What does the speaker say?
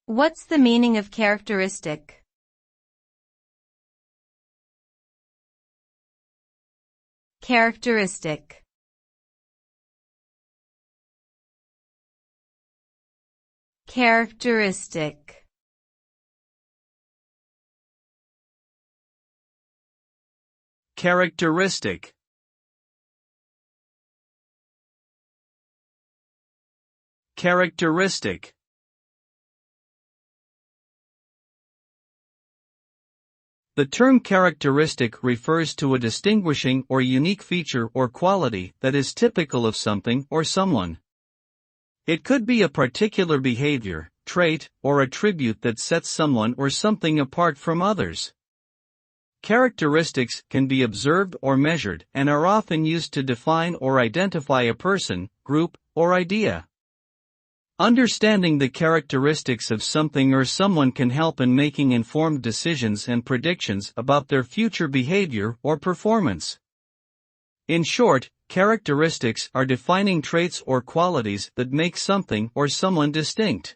What's the meaning of characteristic? Characteristic. Characteristic. Characteristic. Characteristic. The term characteristic refers to a distinguishing or unique feature or quality that is typical of something or someone. It could be a particular behavior, trait, or attribute that sets someone or something apart from others. Characteristics can be observed or measured and are often used to define or identify a person, group, or idea. Understanding the characteristics of something or someone can help in making informed decisions and predictions about their future behavior or performance. In short, characteristics are defining traits or qualities that make something or someone distinct.